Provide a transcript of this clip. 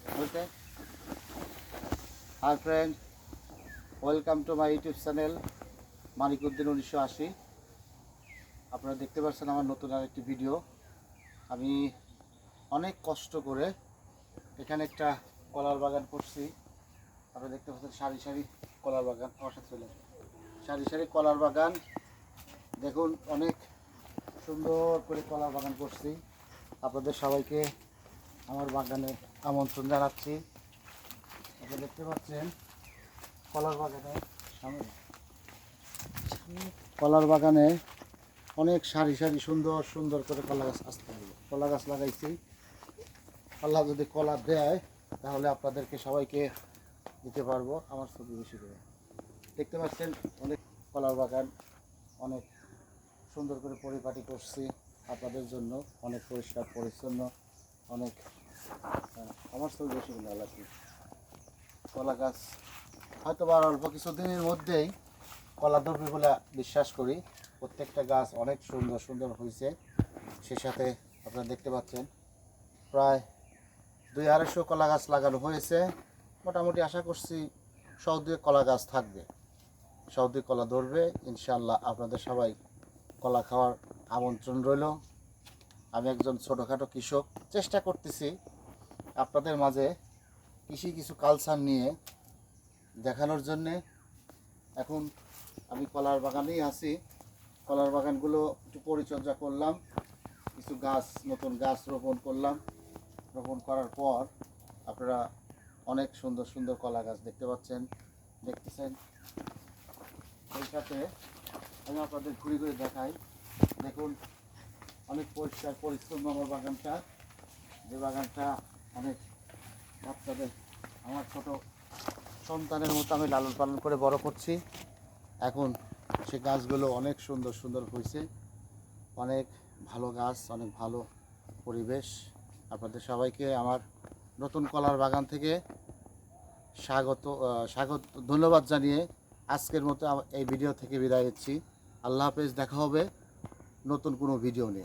Okay. Hi friend, welcome to my YouTube channel মানিকউদ্দিন 1980। আপনারা দেখতে পাচ্ছেন আমার নতুন আরেকটি ভিডিও। আমি অনেক কষ্ট করে এখানে একটা কলার বাগান করছি। আপনারা দেখতে পাচ্ছেন সারি সারি কলার বাগান। আমার সাথে চলে আসুন। সারি সারি কলার বাগান, দেখুন অনেক সুন্দর করে কলার বাগান করছি। আপনাদের সবাইকে আমার বাগানে আমন্ত্রণ জানাচ্ছি। আপনারা দেখতে পাচ্ছেন কলার বাগানে অনেক সারি সারি সুন্দর সুন্দর করে কলা গাছ আসতে হবে। কলা গাছ লাগাইছি, আল্লাহ যদি কলা দেয় তাহলে আপনাদেরকে সবাইকে দিতে পারবো। আমার ছবি বেশি করে দেখতে পাচ্ছেন অনেক কলার বাগান, অনেক সুন্দর করে পরিপাটি করছি আপনাদের জন্য, অনেক পরিষ্কার পরিচ্ছন্ন, অনেক আমার ছবি বেশি করে আল্লাহ। কলা গাছ হয়তো বা অল্প কিছুদিনের মধ্যেই কলা ধরবে বলে বিশ্বাস করি। প্রত্যেকটা গাছ অনেক সুন্দর সুন্দর হয়েছে। সে সাথে আপনারা দেখতে পাচ্ছেন প্রায় 200-250 কলা গাছ লাগানো হয়েছে। মোটামুটি আশা করছি 100-2 কলা গাছ থাকবে, 100-2 কলা ধরবে ইনশাআল্লাহ। আপনাদের সবাই কলা খাওয়ার আমন্ত্রণ রইল। আমি একজন ছোটোখাটো কৃষক, চেষ্টা করতেছি আপনাদের মাঝে কৃষি কিছু কালচার নিয়ে দেখানোর জন্যে। এখন আমি কলার বাগানেই আছি। কলার বাগানগুলো একটু পরিচর্যা করলাম, কিছু গাছ নতুন গাছ রোপণ করলাম। রোপণ করার পর আপনারা অনেক সুন্দর সুন্দর কলা গাছ দেখতেছেন। সেই সাথে আমি আপনাদের ঘুরে ঘুরে দেখাই। দেখুন অনেক পরিষ্কার পরিচ্ছন্ন আমার বাগানটা, যে বাগানটা অনেক বাচ্চাদের আমার ছোট সন্তানের মতো আমি লালন পালন করে বড় করছি। এখন সে গাছগুলো অনেক সুন্দর সুন্দর হয়েছে, অনেক ভালো গাছ, অনেক ভালো পরিবেশ। আপনাদের সবাইকে আমার নতুন কলার বাগান থেকে স্বাগত ধন্যবাদ জানিয়ে আজকের মতো এই ভিডিও থেকে বিদায় নিচ্ছি। আল্লাহ হাফেজ, দেখা হবে নতুন কোনো ভিডিও নিয়ে।